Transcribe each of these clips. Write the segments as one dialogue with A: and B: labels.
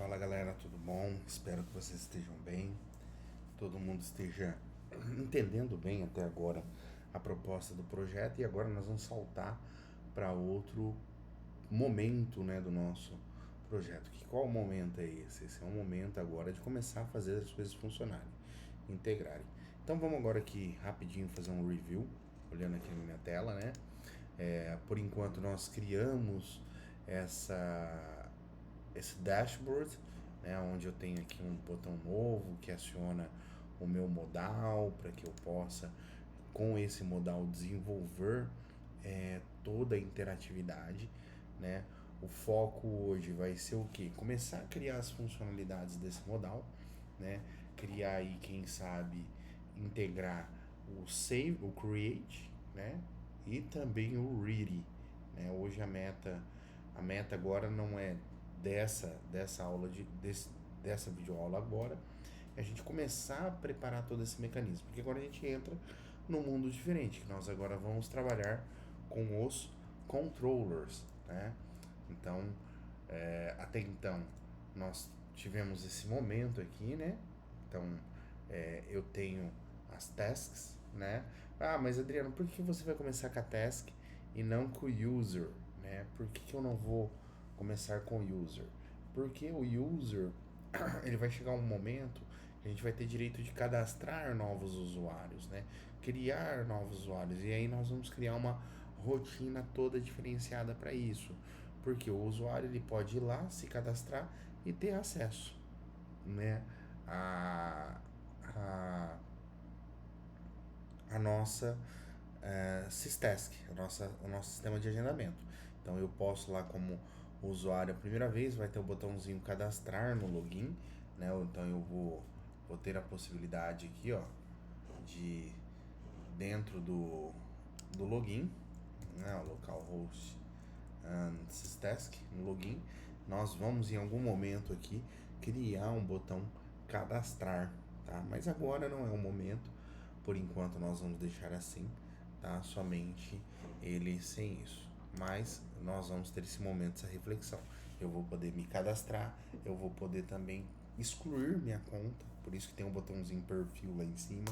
A: Fala galera, tudo bom? Espero que vocês estejam bem, todo mundo esteja entendendo bem até agora a proposta do projeto, e agora nós vamos saltar para outro momento, né, do nosso projeto. Qual momento é esse? Esse é um momento agora de começar a fazer as coisas funcionarem, integrarem. Então vamos agora aqui rapidinho fazer um review, olhando aqui na minha tela, né? Por enquanto nós criamos esse dashboard, né, onde eu tenho aqui um botão novo que aciona o meu modal para que eu possa, com esse modal, desenvolver toda a interatividade, né? O foco hoje vai ser o que? Começar a criar as funcionalidades desse modal, né? Criar aí, quem sabe, integrar o save, o create, né? E também o ready, né? Hoje a meta agora não é dessa aula dessa videoaula agora, é a gente começar a preparar todo esse mecanismo, porque agora a gente entra num mundo diferente, que nós agora vamos trabalhar com os controllers, né? Então, até então, nós tivemos esse momento aqui, né? Então, eu tenho as tasks, né? Ah, mas Adriano, por que você vai começar com a task e não com o user, né? Por que eu não vou começar com o user? Porque o user, ele vai chegar um momento que a gente vai ter direito de cadastrar novos usuários, né? Criar novos usuários, e aí nós vamos criar uma rotina toda diferenciada para isso, porque o usuário ele pode ir lá, se cadastrar e ter acesso, né, a, a, a nossa Systask, o nosso sistema de agendamento. Então eu posso lá, como usuário a primeira vez, vai ter o botãozinho cadastrar no login, né? Então eu vou ter a possibilidade aqui, ó, de dentro do login, né, localhost Systask, no login, nós vamos em algum momento aqui criar um botão cadastrar, tá? Mas agora não é o momento, por enquanto nós vamos deixar assim, tá? Somente ele sem isso. Mas nós vamos ter esse momento, essa reflexão. Eu vou poder me cadastrar, eu vou poder também excluir minha conta, por isso que tem um botãozinho perfil lá em cima,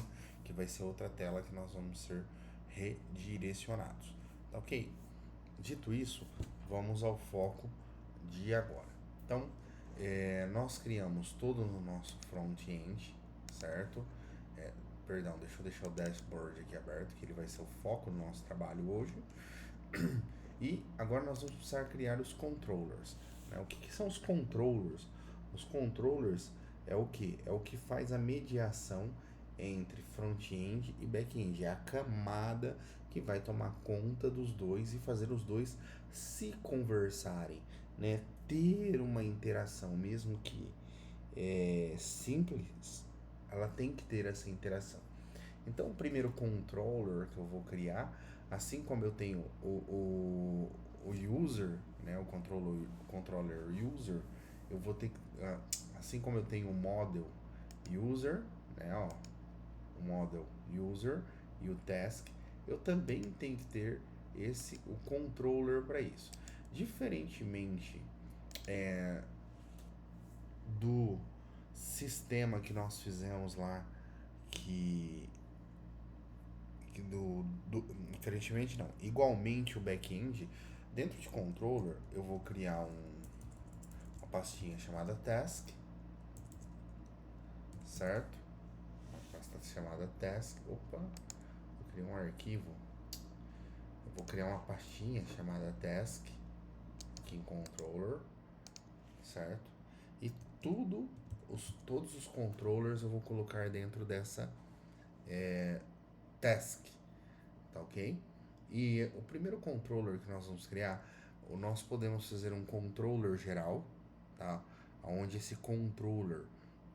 A: que vai ser outra tela que nós vamos ser redirecionados, tá ok? Dito isso, vamos ao foco de agora. Então, nós criamos todo no nosso front-end, certo? Perdão, deixa eu deixar o dashboard aqui aberto, que ele vai ser o foco do nosso trabalho hoje. E agora nós vamos precisar criar os controllers, né? O que são os controllers? Os controllers é o que? É o que faz a mediação entre front-end e back-end. É a camada que vai tomar conta dos dois e fazer os dois se conversarem, né? Ter uma interação, mesmo que simples, ela tem que ter essa interação. Então, o primeiro controller que eu vou criar, assim como eu tenho o user, né, o controller user, eu vou ter, assim como eu tenho o model user, né, ó, o model user e o task, eu também tenho que ter o controller para isso. Diferentemente do sistema que nós fizemos lá, que diferentemente não, igualmente o back-end, dentro de controller eu vou criar uma pastinha chamada task, certo? Uma pasta chamada task, opa, vou criar um arquivo, eu vou criar uma pastinha chamada task aqui em controller, certo? E todos os controllers eu vou colocar dentro dessa task, tá ok? E o primeiro controller que nós vamos criar, nós podemos fazer um controller geral, tá? Onde esse controller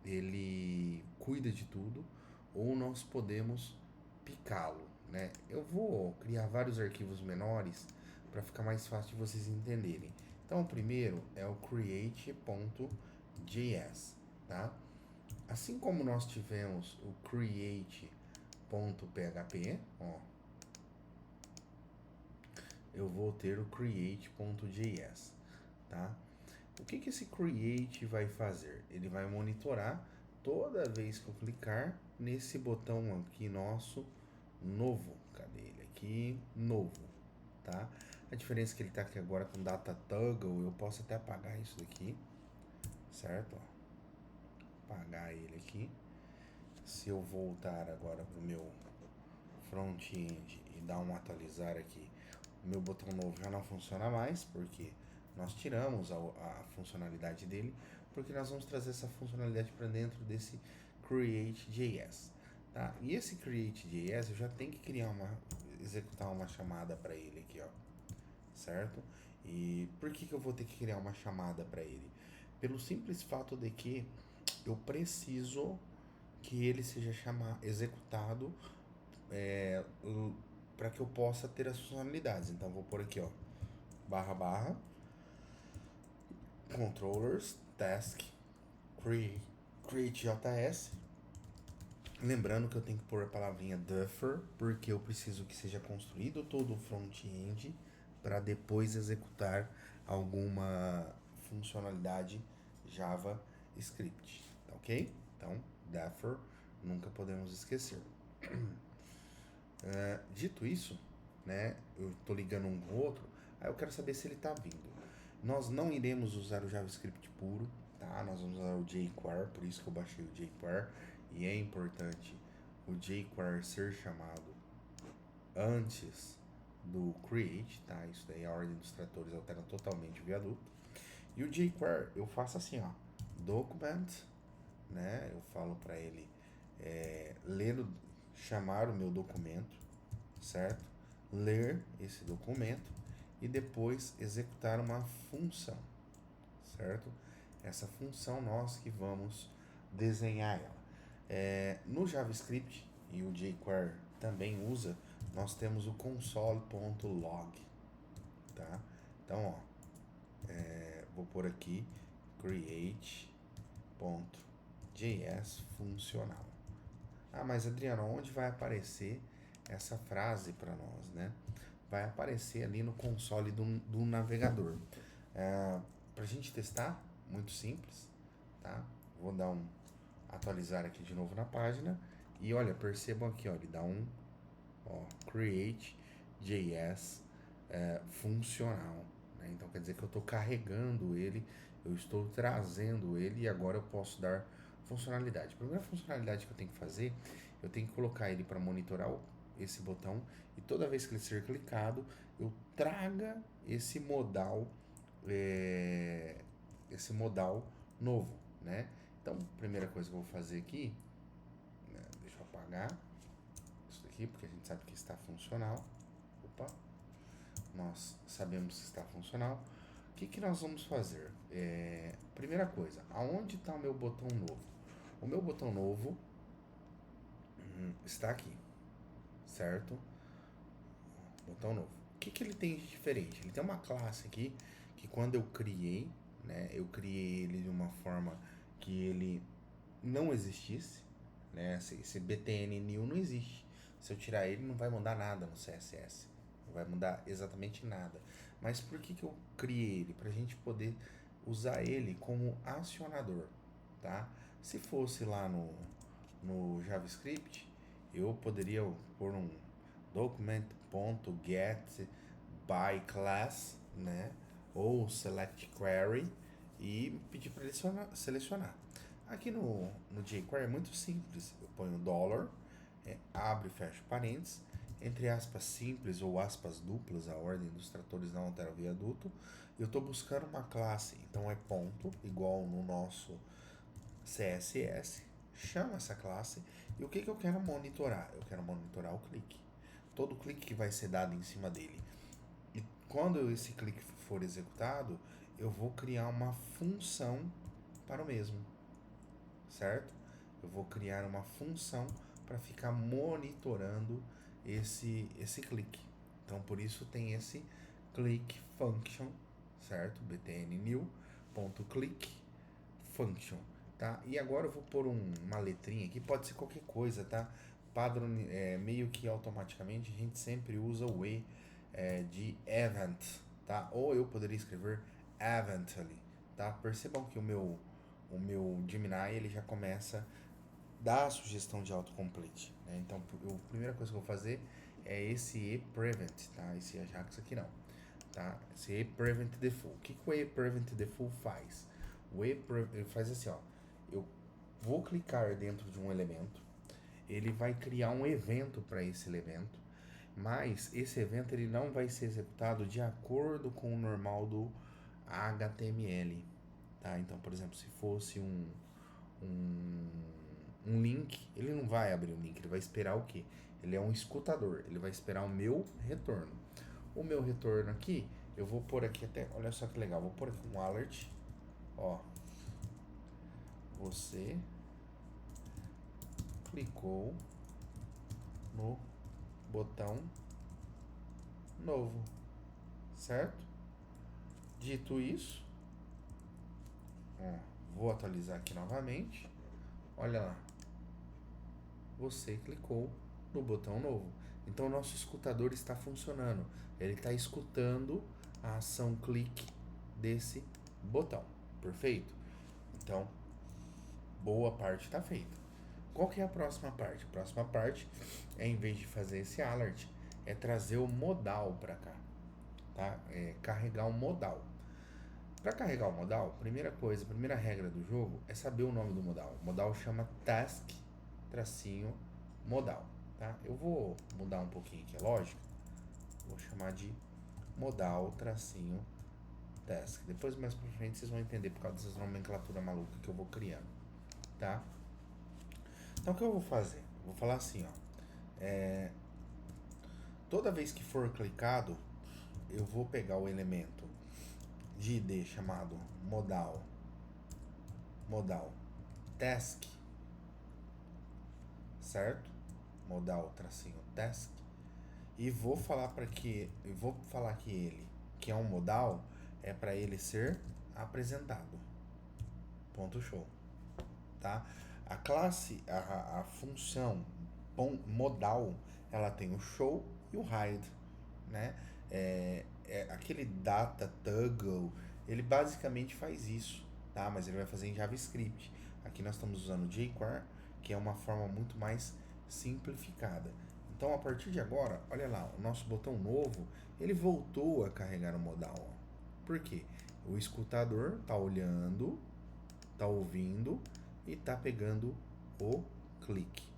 A: ele cuida de tudo, ou nós podemos picá-lo, né? Eu vou criar vários arquivos menores para ficar mais fácil de vocês entenderem. Então, o primeiro é o create.js, tá? Assim como nós tivemos o create.php, ó, eu vou ter o create.js, tá? O que esse create vai fazer? Ele vai monitorar toda vez que eu clicar nesse botão aqui nosso novo. Cadê ele aqui? Novo, tá? A diferença é que ele tá aqui agora com data toggle, eu posso até apagar isso daqui, certo? Ó, apagar ele aqui. Se eu voltar agora pro meu front-end e dar um atualizar aqui, o meu botão novo já não funciona mais, porque nós tiramos a funcionalidade dele, porque nós vamos trazer essa funcionalidade para dentro desse create.js, tá? E esse create.js eu já tenho que executar uma chamada para ele aqui, ó, certo? E por que eu vou ter que criar uma chamada para ele? Pelo simples fato de que eu preciso que ele seja executado para que eu possa ter as funcionalidades. Então vou por aqui, ó, // controllers task create.js. Lembrando que eu tenho que pôr a palavrinha buffer, porque eu preciso que seja construído todo o front-end para depois executar alguma funcionalidade JavaScript, tá ok? Então, buffer, nunca podemos esquecer. Dito isso, né, eu tô ligando um com o outro, aí eu quero saber se ele tá vindo. Nós não iremos usar o JavaScript puro, tá? Nós vamos usar o jQuery, por isso que eu baixei o jQuery, e é importante o jQuery ser chamado antes do create, tá? Isso daí a ordem dos tratores altera totalmente o viaduto. E o jQuery eu faço assim, ó, document, né? Eu falo para ele chamar o meu documento, certo? Ler esse documento e depois executar uma função, certo? Essa função nós que vamos desenhar ela. No JavaScript, e o jQuery também usa, nós temos o console.log, tá? Então, ó, vou por aqui create.js funcional. Ah, mas Adriano, onde vai aparecer essa frase para nós, né? Vai aparecer ali no console do navegador. Para a gente testar, muito simples, tá? Vou dar um atualizar aqui de novo na página e olha, percebam aqui, ó, ele dá um create.js funcional, né? Então quer dizer que eu estou carregando ele, eu estou trazendo ele e agora eu posso dar funcionalidade. A primeira funcionalidade que eu tenho que fazer, eu tenho que colocar ele para monitorar esse botão e toda vez que ele ser clicado, eu traga esse modal novo, né? Então, primeira coisa que eu vou fazer aqui, né, deixa eu apagar isso daqui, porque a gente sabe que está funcional. Opa, nós sabemos que está funcional. O que nós vamos fazer? Primeira coisa, aonde está o meu botão novo? O meu botão novo está aqui, certo? Botão novo. O que ele tem de diferente? Ele tem uma classe aqui que quando eu criei, né, eu criei ele de uma forma que ele não existisse, né? Esse btn new não existe. Se eu tirar ele, não vai mudar nada no CSS. Não vai mudar exatamente nada. Mas por que eu criei ele? Para a gente poder usar ele como acionador, tá? Se fosse lá no JavaScript, eu poderia pôr um document.get by class, né? Ou select query e pedir para ele selecionar. Aqui no jQuery é muito simples. Eu ponho $, abre e fecha parênteses, entre aspas simples ou aspas duplas, a ordem dos tratores não altera o viaduto. Eu estou buscando uma classe, então é ponto, igual no nosso CSS. Chama essa classe e o que eu quero monitorar? Eu quero monitorar o clique. Todo clique que vai ser dado em cima dele. E quando esse clique for executado, eu vou criar uma função para o mesmo, certo? Eu vou criar uma função para ficar monitorando esse clique. Então, por isso tem esse click function, certo? btn new.click function, tá? E agora eu vou pôr uma letrinha aqui, pode ser qualquer coisa, tá? Meio que automaticamente a gente sempre usa o de event, tá? Ou eu poderia escrever eventually, tá? Percebam que o meu Gemini, ele já começa a dar a sugestão de autocomplete, né? Então, a primeira coisa que eu vou fazer é esse ePrevent, tá? Esse Ajax aqui não, tá? Esse ePrevent Default. O que o ePrevent Default faz? Ele faz assim, ó. Eu vou clicar dentro de um elemento, ele vai criar um evento para esse elemento, mas esse evento ele não vai ser executado de acordo com o normal do HTML, tá? Então, por exemplo, se fosse um, um link, ele não vai abrir o link, ele vai esperar o quê? Ele é um escutador, ele vai esperar o meu retorno. O meu retorno aqui, eu vou pôr aqui até, olha só que legal, vou pôr aqui um alert, ó, você clicou no botão novo, certo? Dito isso, ó, vou atualizar aqui novamente, olha lá, você clicou no botão novo. Então o nosso escutador está funcionando. Ele está escutando a ação clique desse botão. Perfeito? Então, boa parte está feita. Qual que é a próxima parte? A próxima parte é, em vez de fazer esse alert, é trazer o modal para cá, tá? É carregar o modal. Para carregar o modal, primeira coisa, primeira regra do jogo é saber o nome do modal. O modal chama task tracinho modal, tá? Eu vou mudar um pouquinho aqui a lógica. Vou chamar de modal tracinho task. Depois mais pra frente vocês vão entender por causa dessas nomenclaturas malucas que eu vou criando, tá? Então o que eu vou fazer? Eu vou falar assim, ó. Toda vez que for clicado, eu vou pegar o elemento de ID chamado modal task, certo? Modal tracinho task, e vou falar que ele, que é um modal, é para ele ser apresentado. Ponto show, tá? A classe, a função modal, ela tem o show e o hide, né? Aquele data toggle, ele basicamente faz isso, tá? Mas ele vai fazer em JavaScript. Aqui nós estamos usando jQuery, que é uma forma muito mais simplificada. Então, a partir de agora, olha lá, o nosso botão novo, ele voltou a carregar o modal. Ó. Por quê? O escutador tá olhando, tá ouvindo e tá pegando o clique.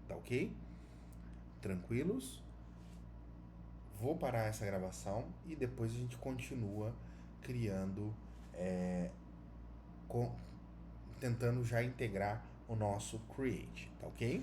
A: Tá ok? Tranquilos? Vou parar essa gravação e depois a gente continua criando, tentando já integrar o nosso create, tá ok?